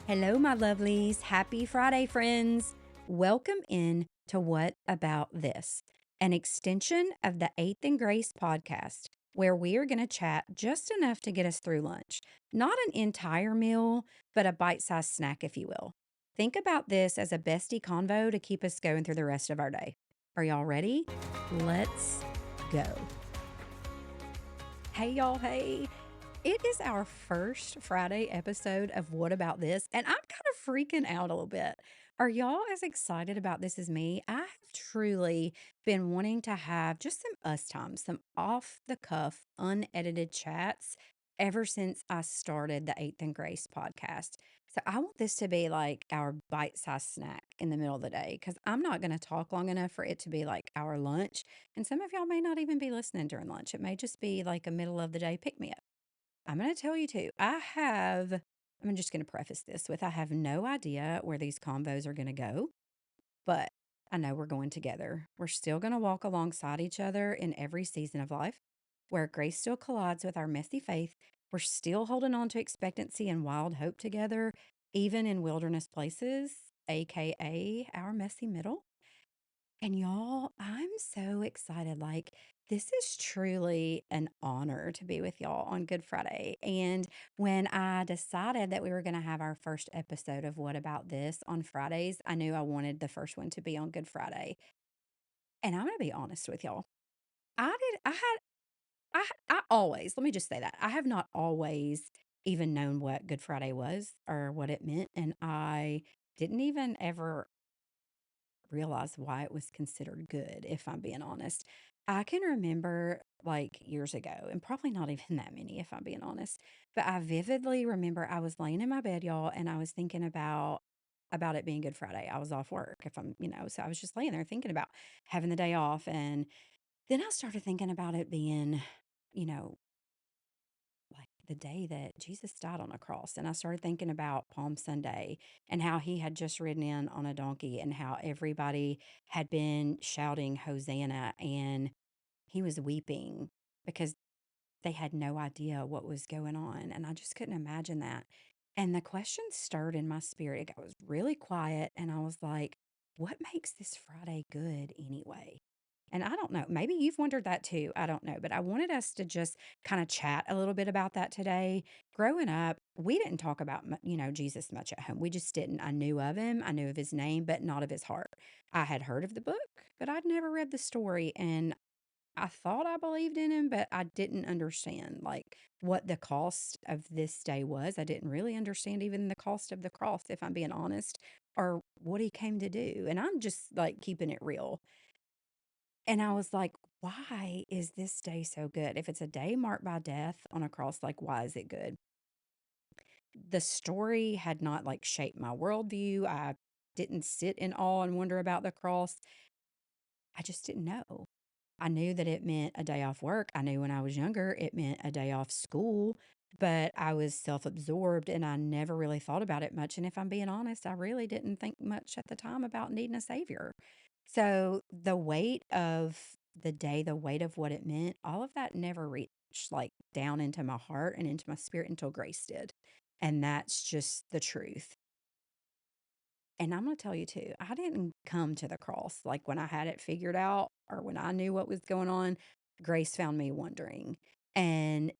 Hello, my lovelies. Happy Friday, friends. Welcome in to What About This, an extension of the Eighth and Grace podcast, where we are going to chat just enough to get us through lunch. Not an entire meal, but a bite sized snack, if you will. Think about this as a bestie convo to keep us going through the rest of our day. Are y'all ready? Let's go. Hey, y'all. Hey. It is our first Friday episode of What About This? And I'm kind of freaking out a little bit. Are y'all as excited about this as me? I have truly been wanting to have just some us time, some off the cuff, unedited chats ever since I started the Eighth and Grace podcast. So I want this to be like our bite sized snack in the middle of the day because I'm not going to talk long enough for it to be like our lunch. And some of y'all may not even be listening during lunch. It may just be like a middle of the day pick me up. I'm going to tell you too. I'm just going to preface this with I have no idea where these combos are going to go, but I know we're going together. We're still going to walk alongside each other in every season of life where grace still collides with our messy faith. We're still holding on to expectancy and wild hope together, even in wilderness places, AKA our messy middle. And y'all, I'm so excited. Like, this is truly an honor to be with y'all on Good Friday. And when I decided that we were going to have our first episode of What About This on Fridays, I knew I wanted the first one to be on Good Friday. And I'm going to be honest with y'all. I always, let me just say that I have not always even known what Good Friday was or what it meant. And I didn't even ever realize why it was considered good, if I'm being honest. I can remember like years ago, and probably not even that many, if I'm being honest, but I vividly remember I was laying in my bed, y'all, and I was thinking about it being Good Friday. I was off work, if so I was just laying there thinking about having the day off. And then I started thinking about it being, you know, like the day that Jesus died on a cross. And I started thinking about Palm Sunday and how he had just ridden in on a donkey and how everybody had been shouting Hosanna and he was weeping because they had no idea what was going on. And I just couldn't imagine that. And the question stirred in my spirit. It was really quiet. And I was like, what makes this Friday good anyway? And I don't know. Maybe you've wondered that too. I don't know. But I wanted us to just kind of chat a little bit about that today. Growing up, we didn't talk about, Jesus much at home. We just didn't. I knew of him, I knew of his name, but not of his heart. I had heard of the book, but I'd never read the story. And I thought I believed in him, but I didn't understand like what the cost of this day was. I didn't really understand even the cost of the cross, if I'm being honest, or what he came to do. And I'm just like keeping it real. And I was like, why is this day so good? If it's a day marked by death on a cross, like, why is it good? The story had not like shaped my worldview. I didn't sit in awe and wonder about the cross. I just didn't know. I knew that it meant a day off work. I knew when I was younger it meant a day off school, but I was self absorbed and I never really thought about it much. And if I'm being honest, I really didn't think much at the time about needing a savior. So the weight of the day, the weight of what it meant, all of that never reached like down into my heart and into my spirit until grace did. And that's just the truth. And I'm going to tell you too, I didn't come to the cross like when I had it figured out or when I knew what was going on. Grace found me wondering. And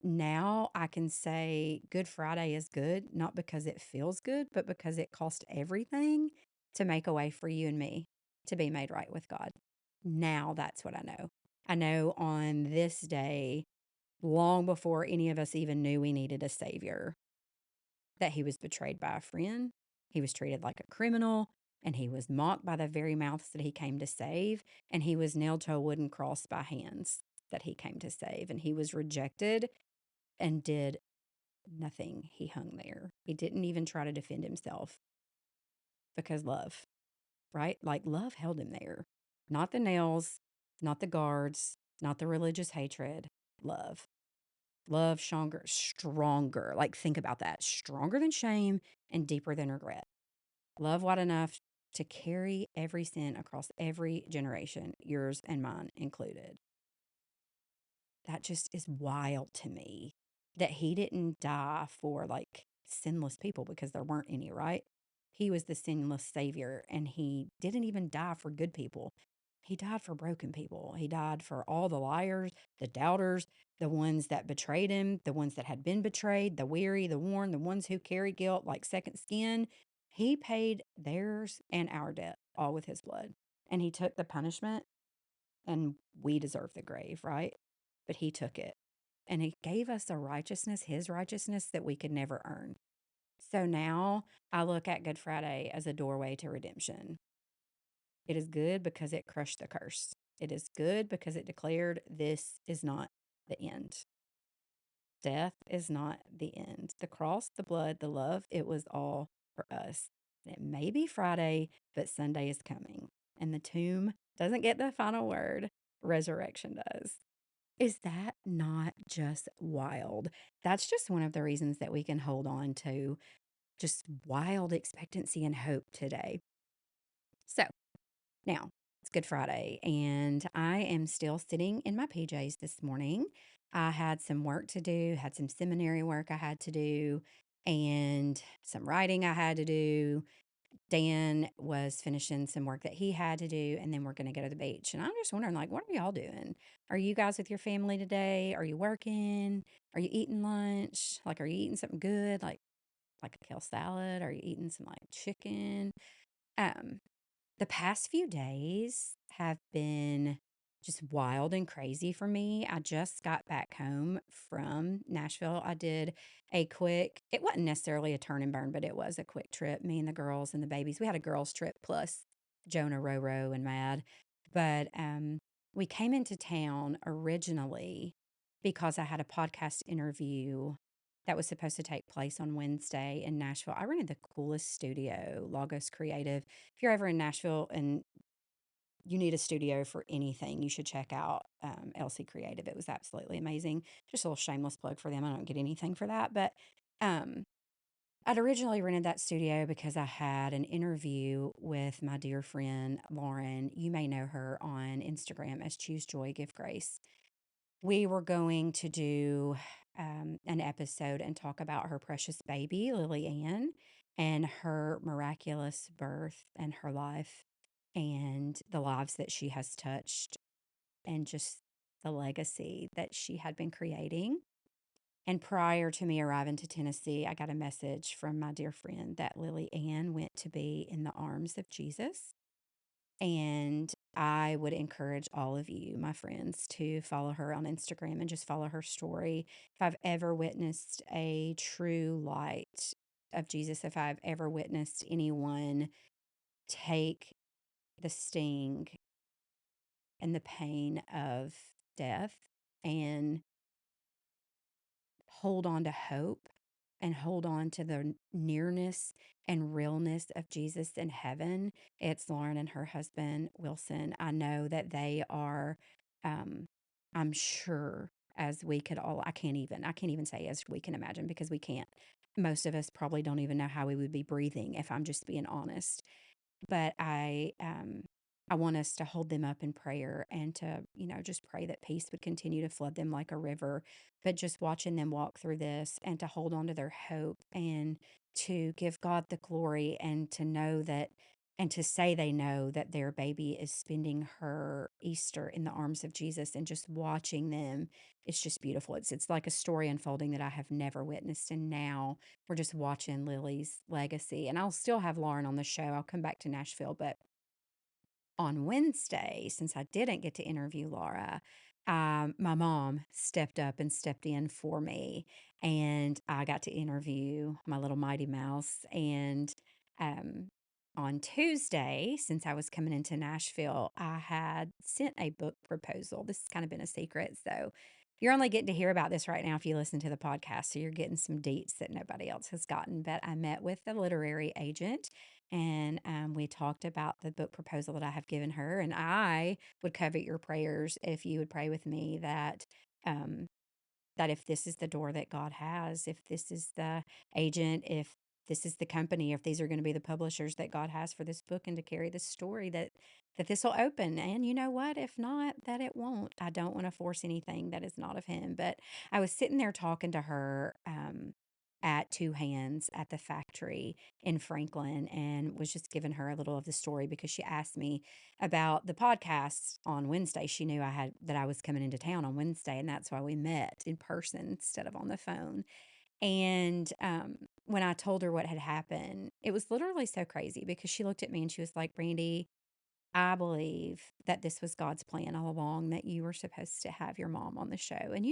now I can say Good Friday is good, not because it feels good, but because it cost everything to make a way for you and me to be made right with God. Now that's what I know. I know on this day, long before any of us even knew we needed a savior, that he was betrayed by a friend, he was treated like a criminal, and he was mocked by the very mouths that he came to save, and he was nailed to a wooden cross by hands that he came to save, and he was rejected and did nothing. He hung there. He didn't even try to defend himself because love, right? Like love held him there. Not the nails, not the guards, not the religious hatred, love. Love stronger. Like, think about that. Stronger than shame and deeper than regret. Love wide enough to carry every sin across every generation, yours and mine included. That just is wild to me that he didn't die for like sinless people because there weren't any, right? He was the sinless savior, and he didn't even die for good people. He died for broken people. He died for all the liars, the doubters, the ones that betrayed him, the ones that had been betrayed, the weary, the worn, the ones who carry guilt like second skin. He paid theirs and our debt all with his blood. And he took the punishment, and we deserve the grave, right? But he took it. And he gave us a righteousness, his righteousness that we could never earn. So now I look at Good Friday as a doorway to redemption. It is good because it crushed the curse. It is good because it declared this is not the end. Death is not the end. The cross, the blood, the love, it was all for us. It may be Friday, but Sunday is coming. And the tomb doesn't get the final word, resurrection does. Is that not just wild? That's just one of the reasons that we can hold on to just wild expectancy and hope today. So now it's Good Friday, and I am still sitting in my PJs this morning. I had some work to do, had some seminary work I had to do, and some writing I had to do. Dan was finishing some work that he had to do, and then we're going to go to the beach. And I'm just wondering, like, what are y'all doing? Are you guys with your family today? Are you working? Are you eating lunch? Like, are you eating something good, like a kale salad? Are you eating some like chicken? Um, the past few days have been just wild and crazy for me. I just got back home from Nashville. I did a quick, it wasn't necessarily a turn and burn, but it was a quick trip. Me and the girls and the babies. We had a girls' trip plus Jonah, Roro, and Mad. But we came into town originally because I had a podcast interview that was supposed to take place on Wednesday in Nashville. I rented the coolest studio, Lagos Creative. If you're ever in Nashville and you need a studio for anything, you should check out LC Creative. It was absolutely amazing. Just a little shameless plug for them. I don't get anything for that, but um, I'd originally rented that studio because I had an interview with my dear friend Lauren. You may know her on Instagram as Choose Joy, Give Grace. We were going to do an episode and talk about her precious baby, Lily Ann, and her miraculous birth and her life and the lives that she has touched and just the legacy that she had been creating. And prior to me arriving to Tennessee, I got a message from my dear friend that Lily Ann went to be in the arms of Jesus. And I would encourage all of you, my friends, to follow her on Instagram and just follow her story. If I've ever witnessed a true light of Jesus, if I've ever witnessed anyone take the sting and the pain of death and hold on to hope and hold on to the nearness and realness of Jesus in heaven. It's Lauren and her husband, Wilson. I know that they are, um, I'm sure, as we could all, I can't even say as we can imagine because we can't. Most of us probably don't even know how we would be breathing if I'm just being honest. But I want us to hold them up in prayer and to, just pray that peace would continue to flood them like a river. But just watching them walk through this and to hold on to their hope and to give God the glory and to know that and to say they know that their baby is spending her Easter in the arms of Jesus and just watching them, it's just beautiful. It's like a story unfolding that I have never witnessed. And now we're just watching Lily's legacy. And I'll still have Lauren on the show. I'll come back to Nashville, but on Wednesday, since I didn't get to interview Laura, my mom stepped up and stepped in for me, and I got to interview my little Mighty Mouse. And um, on Tuesday, since I was coming into Nashville, I had sent a book proposal. This has kind of been a secret, so you're only getting to hear about this right now if you listen to the podcast. So you're getting some deets that nobody else has gotten. But I met with the literary agent and we talked about the book proposal that I have given her. And I would covet your prayers if you would pray with me um, that if this is the door that God has, if this is the agent, if this is the company, if these are going to be the publishers that God has for this book and to carry this story, that this will open. And you know what? If not, that it won't. I don't want to force anything that is not of Him. But I was sitting there talking to her. at Two Hands at the factory in Franklin and was just giving her a little of the story because she asked me about the podcast on Wednesday. She knew I was coming into town on Wednesday, and that's why we met in person instead of on the phone. And when I told her what had happened, it was literally so crazy because she looked at me and she was like, Brandy, I believe that this was God's plan all along, that you were supposed to have your mom on the show. And,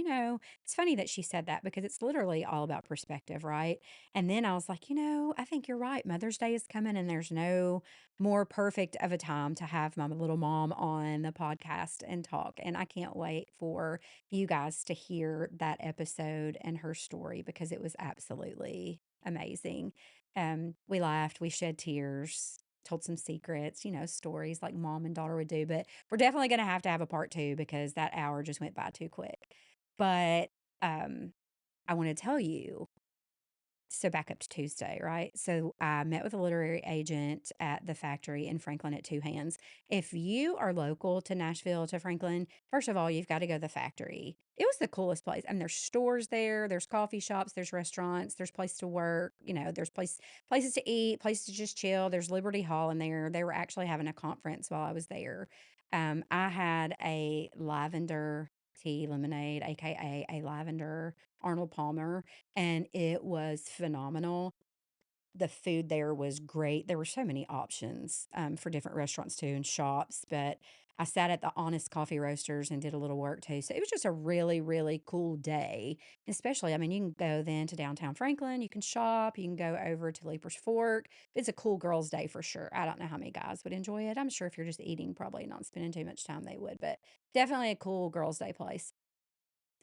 it's funny that she said that because it's literally all about perspective, right? And then I was like, I think you're right. Mother's Day is coming, and there's no more perfect of a time to have my little mom on the podcast and talk. And I can't wait for you guys to hear that episode and her story because it was absolutely amazing. We laughed, we shed tears, told some secrets, stories like mom and daughter would do. But we're definitely going to have a part two because that hour just went by too quick. But um, I want to tell you, so back up to Tuesday, right? So I met with a literary agent at the factory in Franklin at Two Hands. If you are local to Nashville, to Franklin, first of all, you've got to go to the factory. It was the coolest place. And there's stores there, there's coffee shops, there's restaurants, there's place to work, there's places to eat, places to just chill. There's Liberty Hall in there. They were actually having a conference while I was there. I had a lavender tea lemonade, aka a lavender Arnold Palmer, and it was phenomenal. The food there was great. There were so many options for different restaurants too and shops, but I sat at the Honest Coffee Roasters and did a little work too. So it was just a really, really cool day. Especially, I mean, you can go then to downtown Franklin, you can shop, you can go over to Leaper's Fork. It's a cool girls' day for sure. I don't know how many guys would enjoy it. I'm sure if you're just eating, probably not spending too much time, they would, but definitely a cool girls' day place.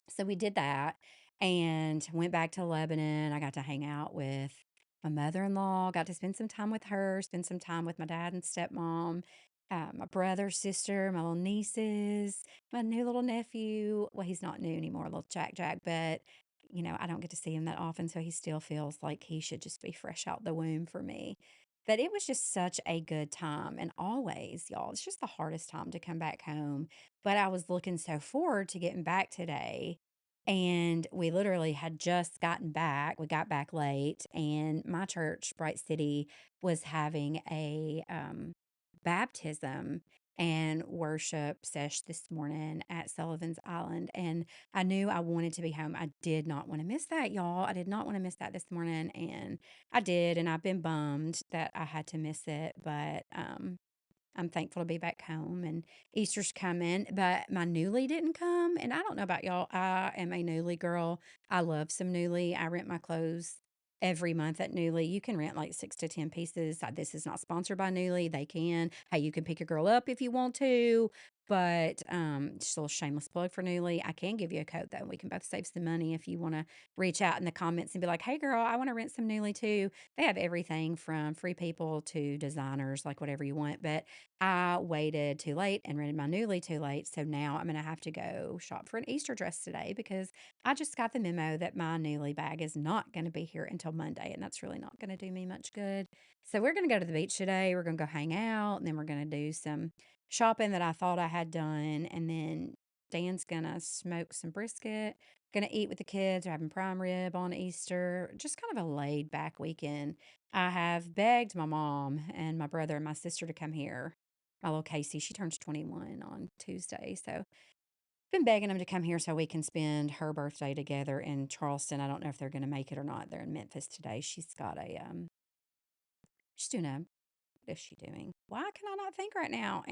So we did that and went back to Lebanon. I got to hang out with my mother-in-law, got to spend some time with her, spend some time with my dad and stepmom, my brother, sister, my little nieces, my new little nephew. Well, he's not new anymore, little Jack Jack, but I don't get to see him that often, so he still feels like he should just be fresh out the womb for me. But it was just such a good time. And always, y'all, it's just the hardest time to come back home. But I was looking so forward to getting back today. And we literally had just gotten back. We got back late, and my church, Bright City, was having a baptism and worship sesh this morning at Sullivan's Island. And I knew I wanted to be home. I did not want to miss that, y'all. I did not want to miss that this morning. And I did. And I've been bummed that I had to miss it. But I'm thankful to be back home and Easter's coming, but my Newly didn't come. And I don't know about y'all. I am a Newly girl. I love some Newly. I rent my clothes every month at Newly. You can rent like 6 to 10 pieces. This is not sponsored by Newly. They can. Hey, you can pick your girl up if you want to. But just a little shameless plug for Newly. I can give you a code though. We can both save some money if you want to reach out in the comments and be like, hey girl, I want to rent some Newly too. They have everything from free people to designers, like whatever you want. But I waited too late and rented my Newly too late. So now I'm going to have to go shop for an Easter dress today because I just got the memo that my Newly bag is not going to be here until Monday. And that's really not going to do me much good. So we're going to go to the beach today. We're going to go hang out, and then we're going to do some shopping that I thought I had done. And then Dan's going to smoke some brisket, going to eat with the kids. We're having prime rib on Easter. Just kind of a laid back weekend. I have begged my mom and my brother and my sister to come here. My little Casey, she turns 21 on Tuesday. So been begging them to come here so we can spend her birthday together in Charleston. I don't know if they're going to make it or not. They're in Memphis today. She's doing a, what is she doing? Why can I not think right now?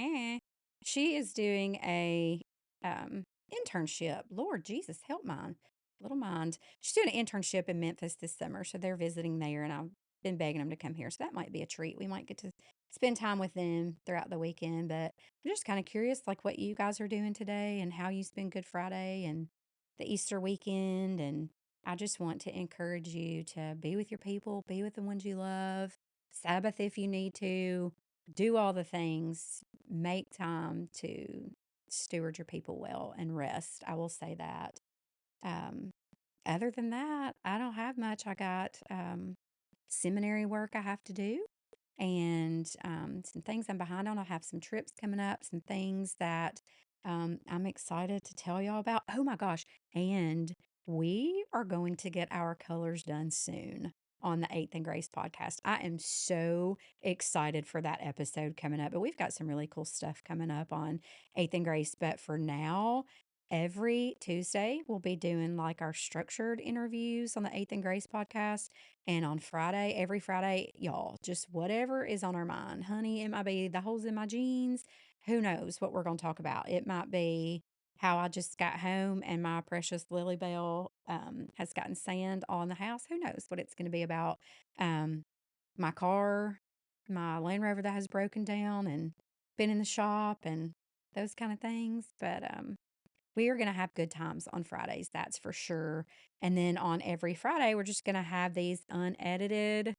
She is doing a internship. Lord Jesus, help mine. Little mind. She's doing an internship in Memphis this summer, so they're visiting there, and I've been begging them to come here. So that might be a treat. We might get to spend time with them throughout the weekend. But I'm just kind of curious, like what you guys are doing today and how you spend Good Friday and the Easter weekend. And I just want to encourage you to be with your people, be with the ones you love, Sabbath if you need to, do all the things, make time to steward your people well and rest. I will say that. Um, Other than that, I don't have much. I got seminary work I have to do and some things I'm behind on. I have some trips coming up, some things that I'm excited to tell y'all about. Oh my gosh. And We are going to get our colors done soon on the Eighth and Grace podcast. I am so excited for that episode coming up. But we've got some really cool stuff coming up on Eighth and Grace. But for now, every Tuesday, we'll be doing like our structured interviews on the Eighth and Grace podcast. And on Friday, every Friday, y'all, just whatever is on our mind. Honey, it might be the holes in my jeans. Who knows what we're going to talk about? It might be how I just got home and my precious Lily Bell has gotten sand on the house. Who knows what it's going to be about? Um, my car, my Land Rover that has broken down and been in the shop and those kind of things. But we are going to have good times on Fridays, that's for sure. And then on every Friday, we're just going to have these unedited,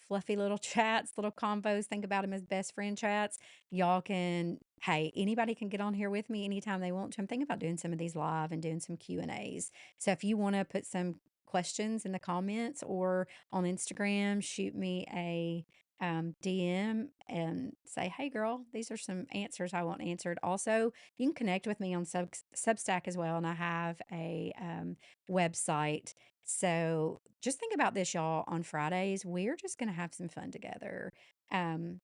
fluffy little chats, little convos. Think about them as best friend chats. Y'all can, hey, anybody can get on here with me anytime they want to. I'm thinking about doing some of these live and doing some Q&As. So if you want to put some questions in the comments or on Instagram, shoot me a DM and say, hey, girl, these are some answers I want answered. Also, you can connect with me on Substack as well, and I have a website. So just think about this, y'all. On Fridays, we're just going to have some fun together. Um,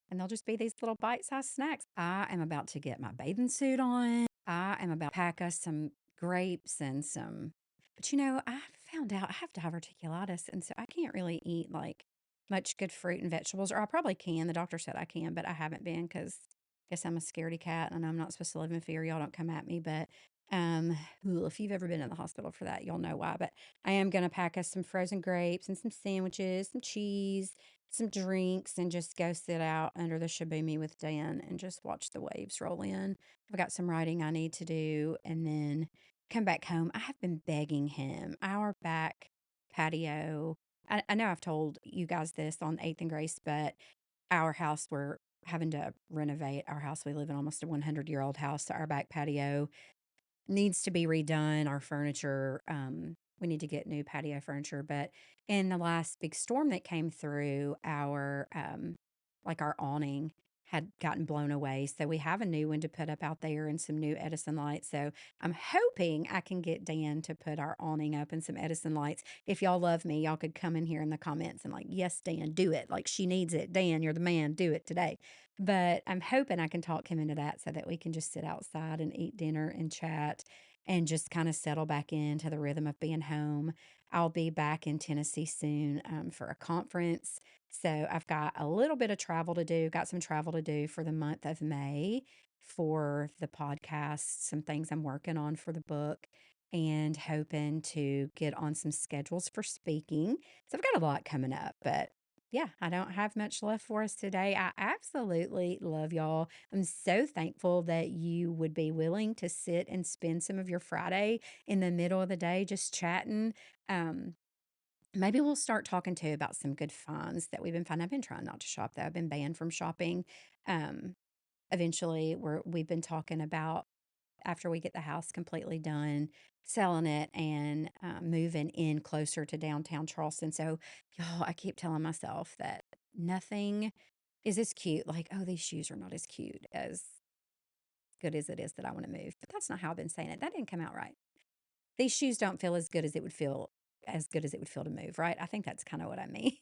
and they'll just be these little bite-sized snacks. I am about to get my bathing suit on. I am about to pack us some grapes and some, but I found out I have diverticulitis, and so I can't really eat like much good fruit and vegetables, or I probably can. The doctor said I can, but I haven't been because I guess I'm a scaredy cat and I'm not supposed to live in fear. Y'all don't come at me, but um, if you've ever been in the hospital for that, you'll know why. But I am going to pack us some frozen grapes and some sandwiches, some cheese, some drinks, and just go sit out under the shaboomy with Dan and just watch the waves roll in. I've got some writing I need to do and then come back home. I have been begging him. Our back patio. I know I've told you guys this on 8th and Grace, but our house, we're having to renovate our house. We live in almost a 100-year-old house. So our back patio needs to be redone. Our furniture, we need to get new patio furniture. But in the last big storm that came through, our awning had gotten blown away. So we have a new one to put up out there and some new Edison lights. So I'm hoping I can get Dan to put our awning up and some Edison lights. If y'all love me, y'all could come in here in the comments and like, yes, Dan, do it. Like she needs it. Dan, you're the man. Do it today. But I'm hoping I can talk him into that so that we can just sit outside and eat dinner and chat and just kind of settle back into the rhythm of being home. I'll be back in Tennessee soon for a conference. So I've got a little bit of travel to do, got some travel to do for the month of May for the podcast, some things I'm working on for the book, and hoping to get on some schedules for speaking. So I've got a lot coming up, but yeah, I don't have much left for us today. I absolutely love y'all. I'm so thankful that you would be willing to sit and spend some of your Friday in the middle of the day just chatting. Um, Maybe we'll start talking too about some good finds that we've been finding. I've been trying not to shop though. I've been banned from shopping. Um, Eventually, we've been talking about after we get the house completely done, selling it and moving in closer to downtown Charleston. So, y'all, I keep telling myself that nothing is as cute. Like, oh, these shoes are not as cute as good as it is that I want to move. But that's not how I've been saying it. That didn't come out right. These shoes don't feel as good as it would feel to move, right? I think that's kind of what I mean.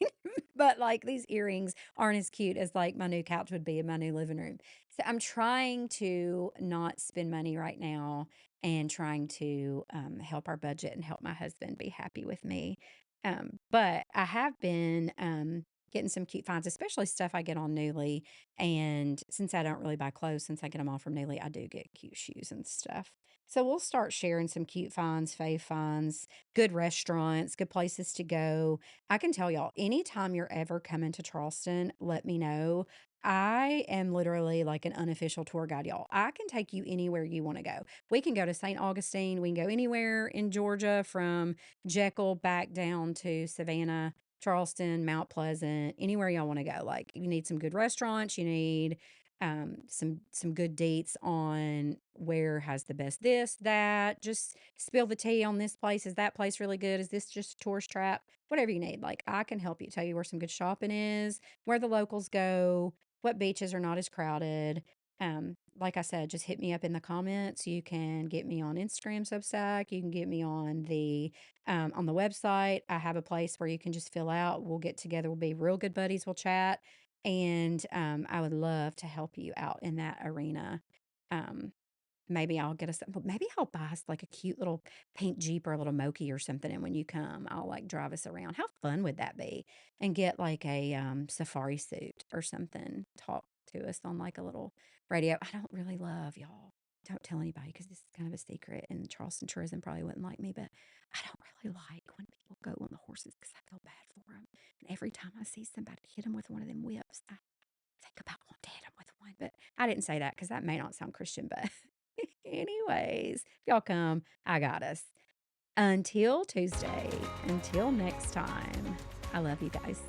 But like these earrings aren't as cute as like my new couch would be in my new living room. So I'm trying to not spend money right now and trying to help our budget and help my husband be happy with me. But I have been getting some cute finds, especially stuff I get on Newly. And since I don't really buy clothes, since I get them all from Newly, I do get cute shoes and stuff. So we'll start sharing some cute finds, fave finds, good restaurants, good places to go. I can tell y'all, anytime you're ever coming to Charleston, let me know. I am literally like an unofficial tour guide, y'all. I can take you anywhere you want to go. We can go to St. Augustine. We can go anywhere in Georgia from Jekyll back down to Savannah, Charleston, Mount Pleasant, anywhere y'all want to go. Like you need some good restaurants, you need some good dates on where has the best this, that. Just spill the tea on this place. Is that place really good? Is this just a tourist trap? Whatever you need. Like I can help you tell you where some good shopping is, where the locals go, what beaches are not as crowded. like I said, just hit me up in the comments. You can get me on Instagram, Substack. You can get me on the website. I have a place where you can just fill out. We'll get together. We'll be real good buddies. We'll chat, and I would love to help you out in that arena. Um, Maybe I'll get us maybe I'll buy us, like, a cute little pink Jeep or a little Moki or something, and when you come, I'll, like, drive us around. How fun would that be? And get, like, a, safari suit or something, talk to us on, like, a little radio. I don't really love y'all. Don't tell anybody because this is kind of a secret, and Charleston Tourism probably wouldn't like me, but I don't really like when people go on the horses because I feel bad for them. And every time I see somebody hit them with one of them whips, I think about wanting to hit them with one, but I didn't say that because that may not sound Christian, but anyways, if y'all come, I got us. Until Tuesday, until next time, I love you guys.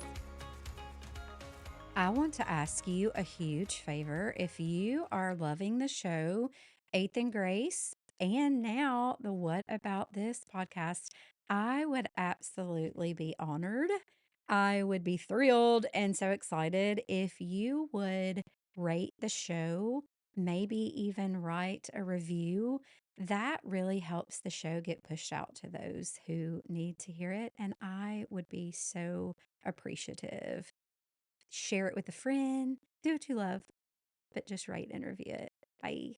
I want to ask you a huge favor. If you are loving the show, Eighth and Grace, and now the What About This podcast, I would absolutely be honored. I would be thrilled and so excited if you would rate the show, maybe even write a review. That really helps the show get pushed out to those who need to hear it. And I would be so appreciative. Share it with a friend. Do what you love, but just write and review it. Bye.